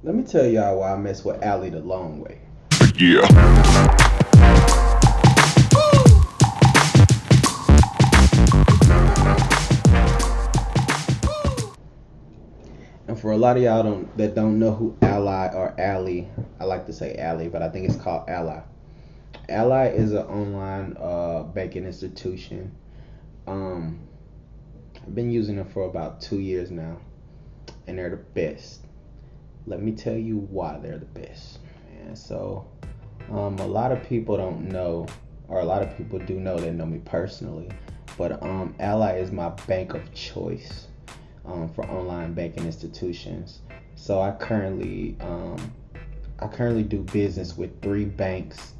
Let me tell y'all why I mess with Allie the long way. Yeah. And for a lot of y'all that don't know who Ally or Allie, I like to say Allie, but I think it's called Ally. Ally is an online banking institution. Um, I've been using it for about 2 years now, and they're the best. Let me tell you why they're the best. And so, a lot of people don't know, or a lot of people do know that know me personally, but Ally is my bank of choice for online banking institutions. So I currently do business with 3 banks,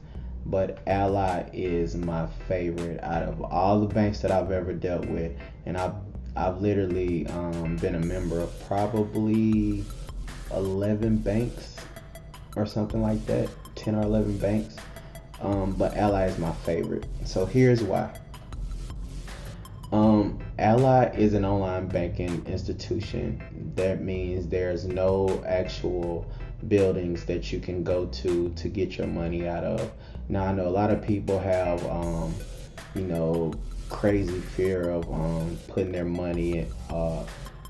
but Ally is my favorite out of all the banks that I've ever dealt with, and I've literally been a member of probably 11 banks or something like that, 10 or 11 banks. But Ally is my favorite. So here's why. Ally is an online banking institution. That means there's no actual buildings that you can go to get your money out of. Now I know a lot of people have you know crazy fear of putting their money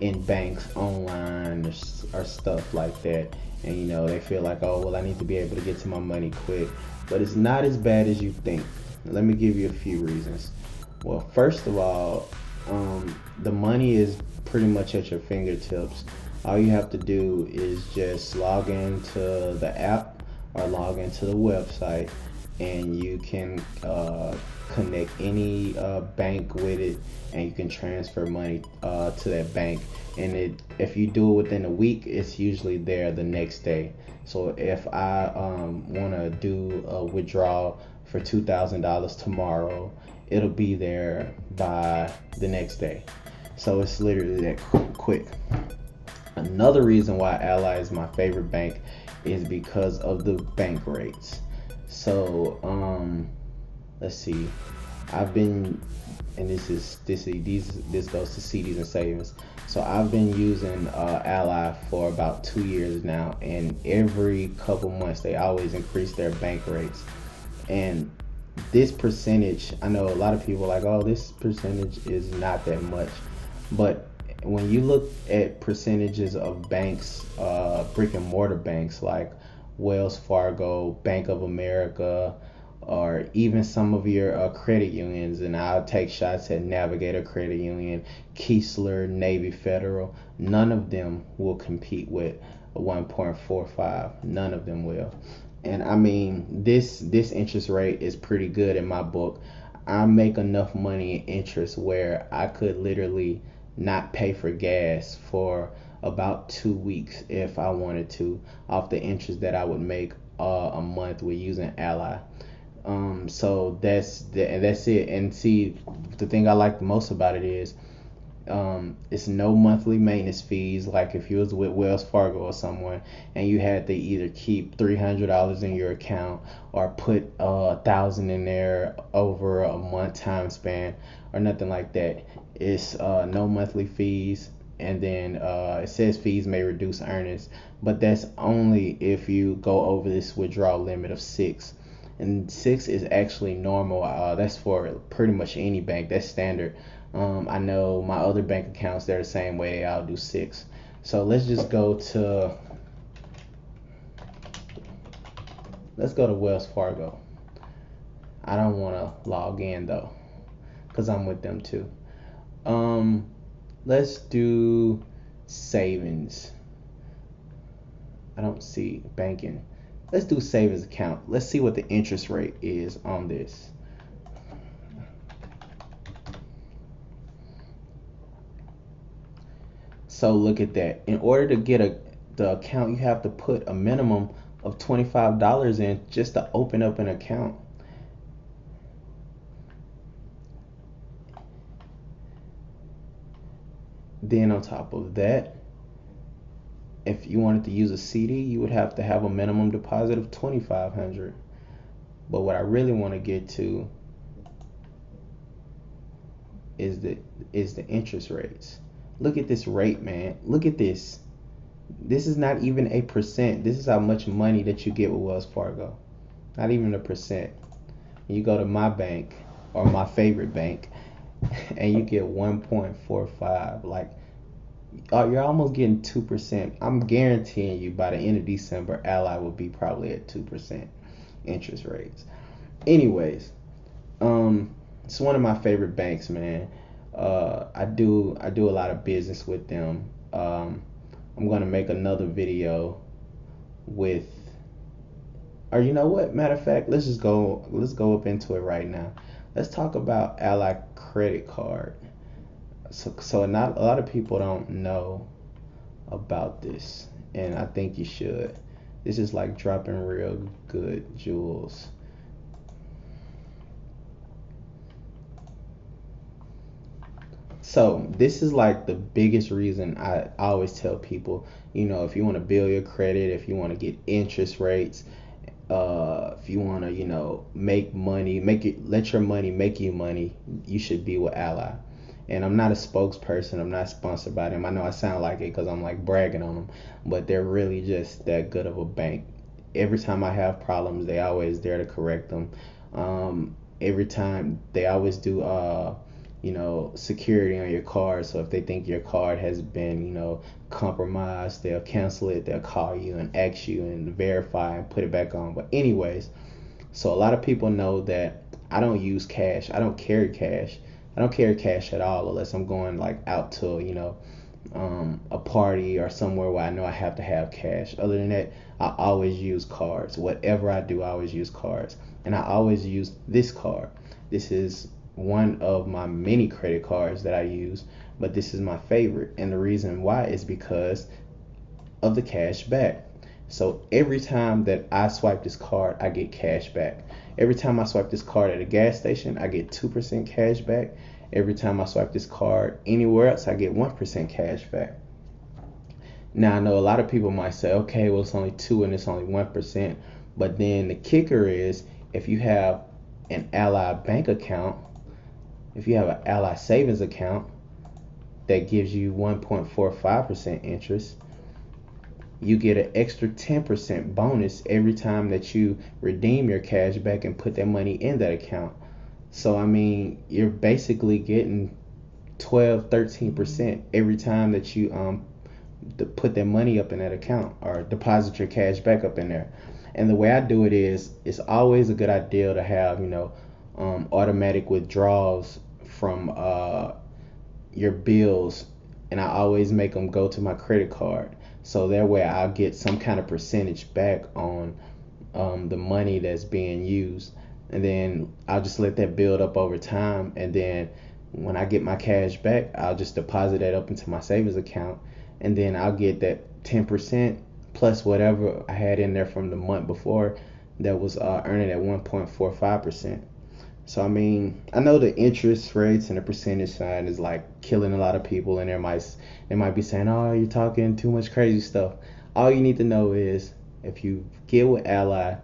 in banks online or stuff like that, and they feel like, oh well, I need to be able to get to my money quick, but it's not as bad as you think. Let me give you a few reasons. Well, first of all, the money is pretty much at your fingertips. All you have to do is just log into the app or log into the website, and you can connect any bank with it, and you can transfer money to that bank. And if you do it within a week, it's usually there the next day. So if I want to do a withdrawal for $2,000 tomorrow, it'll be there by the next day. So it's literally that quick. Another reason why Ally is my favorite bank is because of the bank rates. So let's see. I've been, and this goes to CDs and savings. So I've been using Ally for about 2 years now, and every couple months they always increase their bank rates. And this percentage, I know a lot of people are like, oh, this percentage is not that much, but when you look at percentages of banks, brick and mortar banks like Wells Fargo, Bank of America, or even some of your credit unions, and I'll take shots at Navigator Credit Union, Keesler, Navy Federal, none of them will compete with a 1.45. None of them will. And I mean, this interest rate is pretty good in my book. I make enough money in interest where I could literally not pay for gas for about 2 weeks if I wanted to, off the interest that I would make a month with using Ally. So that's it. And see, the thing I like the most about it is it's no monthly maintenance fees. Like if you was with Wells Fargo or someone, and you had to either keep $300 in your account or put 1,000 in there over a month time span or nothing like that. It's no monthly fees, and then it says fees may reduce earnings, but that's only if you go over this withdrawal limit of 6. And 6 is actually normal. That's for pretty much any bank. That's standard. I know my other bank accounts, they're the same way. I'll do 6. So let's go to Wells Fargo. I don't want to log in though, because I'm with them too. Um, let's do savings. I don't see banking. Let's do savings account. Let's see what the interest rate is on this. So look at that. In order to get the account, you have to put a minimum of $25 in just to open up an account. Then on top of that, if you wanted to use a CD, you would have to have a minimum deposit of 2,500. But what I really want to get to is the interest rates. Look at this rate, man. Look at this. This is not even a percent. This is how much money that you get with Wells Fargo. Not even a percent. You go to my bank or my favorite bank and you get 1.45. Like, oh, you're almost getting 2%. I'm guaranteeing you by the end of December, Ally will be probably at 2% interest rates. Anyways, it's one of my favorite banks, man. I do a lot of business with them. I'm gonna make another video with, or you know what? Matter of fact, let's go up into it right now. Let's talk about Ally credit card. So not a lot of people don't know about this, and I think you should. This is like dropping real good jewels. So this is like the biggest reason I always tell people, if you want to build your credit, if you want to get interest rates, if you want to, make money, let your money make you money, you should be with Ally. And I'm not a spokesperson. I'm not sponsored by them. I know I sound like it because I'm like bragging on them, but they're really just that good of a bank. Every time I have problems, they always there to correct them. Every time they always do, security on your card. So if they think your card has been, compromised, they'll cancel it. They'll call you and ask you and verify and put it back on. But anyways, so a lot of people know that I don't use cash. I don't carry cash. I don't carry cash at all unless I'm going like out to, a party or somewhere where I know I have to have cash. Other than that, I always use cards. Whatever I do, I always use cards. And I always use this card. This is one of my many credit cards that I use, but this is my favorite. And the reason why is because of the cash back. So every time that I swipe this card, I get cash back. Every time I swipe this card at a gas station, I get 2% cash back. Every time I swipe this card anywhere else, I get 1% cash back. Now I know a lot of people might say, okay, well it's only 2 and it's only 1%. But then the kicker is if you have an Ally bank account, if you have an Ally savings account that gives you 1.45% interest, you get an extra 10% bonus every time that you redeem your cash back and put that money in that account. So I mean, you're basically getting 12, 13% every time that you put that money up in that account or deposit your cash back up in there. And the way I do it is, it's always a good idea to have, automatic withdrawals from your bills, and I always make them go to my credit card. So that way I'll get some kind of percentage back on the money that's being used. And then I'll just let that build up over time. And then when I get my cash back, I'll just deposit that up into my savings account. And then I'll get that 10% plus whatever I had in there from the month before that was earning at 1.45%. So I mean, I know the interest rates and the percentage side is like killing a lot of people, and they might be saying, "Oh, you're talking too much crazy stuff." All you need to know is if you get with Ally, it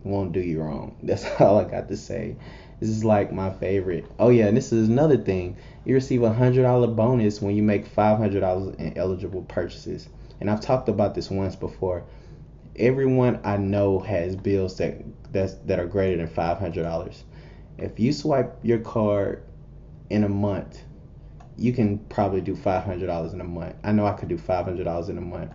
won't do you wrong. That's all I got to say. This is like my favorite. Oh yeah, and this is another thing. You receive $100 bonus when you make $500 in eligible purchases. And I've talked about this once before. Everyone I know has bills that are greater than $500. If you swipe your card in a month, you can probably do $500 in a month. I know I could do $500 in a month.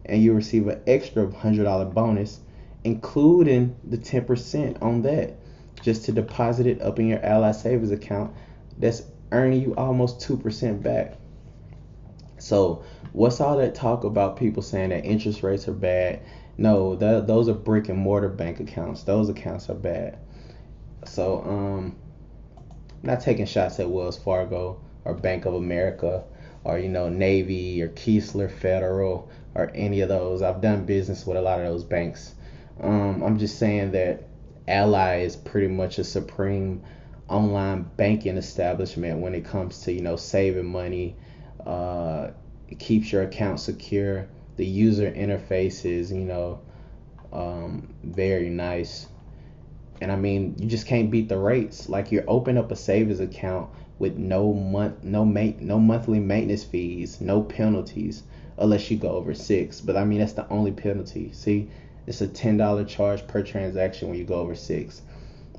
And you receive an extra $100 bonus, including the 10% on that, just to deposit it up in your Ally savings account. That's earning you almost 2% back. So what's all that talk about people saying that interest rates are bad? No, those are brick and mortar bank accounts. Those accounts are bad. So I'm not taking shots at Wells Fargo or Bank of America or Navy or Keysler Federal or any of those. I've done business with a lot of those banks. I'm just saying that Ally is pretty much a supreme online banking establishment when it comes to saving money. It keeps your account secure. The user interface is very nice. And I mean, you just can't beat the rates. Like, you open up a savings account with no monthly maintenance fees, no penalties unless you go over 6. But I mean, that's the only penalty. See, it's a $10 charge per transaction when you go over 6.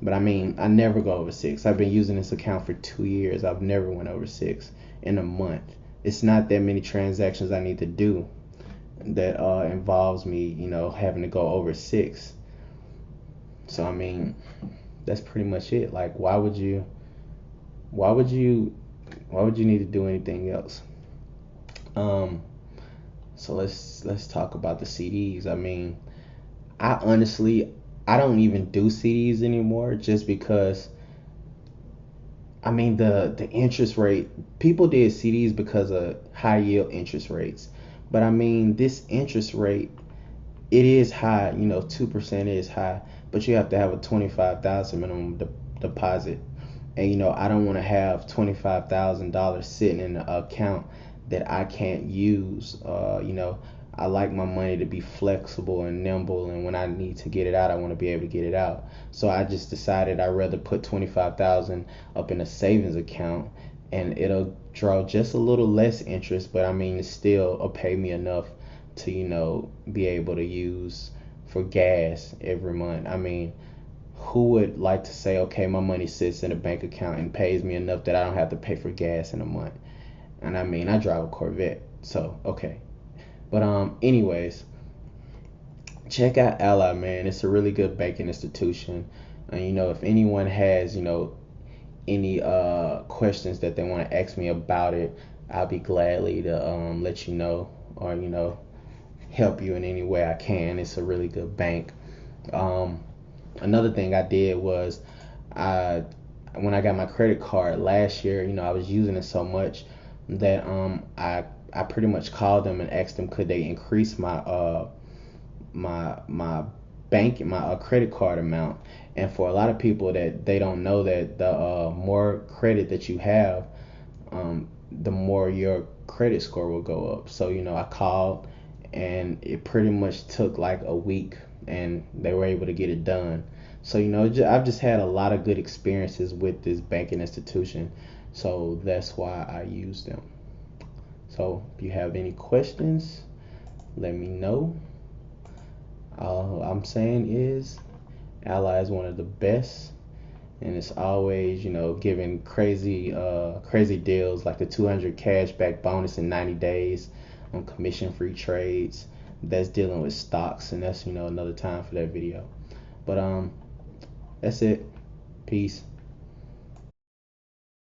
But I mean, I never go over 6. I've been using this account for 2 years. I've never went over 6 in a month. It's not that many transactions I need to do that involves me, having to go over 6. So I mean, that's pretty much it. Like, why would you need to do anything else? So let's talk about the CDs. I mean, I don't even do CDs anymore, just because I mean the interest rate. People did CDs because of high yield interest rates, but I mean, this interest rate, it is high. 2% is high, but you have to have a 25,000 minimum deposit, and I don't want to have $25,000 sitting in an account that I can't use. I like my money to be flexible and nimble, and when I need to get it out, I want to be able to get it out. So I just decided I'd rather put 25,000 up in a savings account, and it'll draw just a little less interest, but I mean, it still will pay me enough to be able to use for gas every month. I mean, who would like to say, okay, my money sits in a bank account and pays me enough that I don't have to pay for gas in a month? And I mean, I drive a Corvette, so okay. But anyways, check out Ally, man. It's a really good banking institution. And if anyone has any questions that they want to ask me about it, I'll be gladly to let you know, or help you in any way I can. It's a really good bank. Another thing I did was, when I got my credit card last year, I was using it so much that I pretty much called them and asked them, could they increase my my credit card amount. And for a lot of people, that they don't know that the more credit that you have, the more your credit score will go up. So I called, and it pretty much took like a week, and they were able to get it done. So I've just had a lot of good experiences with this banking institution, so that's why I use them. So if you have any questions, let me know. All I'm saying is, Ally is one of the best, and it's always giving crazy deals, like the 200 cashback bonus in 90 days on commission free trades. That's dealing with stocks, and that's another time for that video. But that's it. Peace.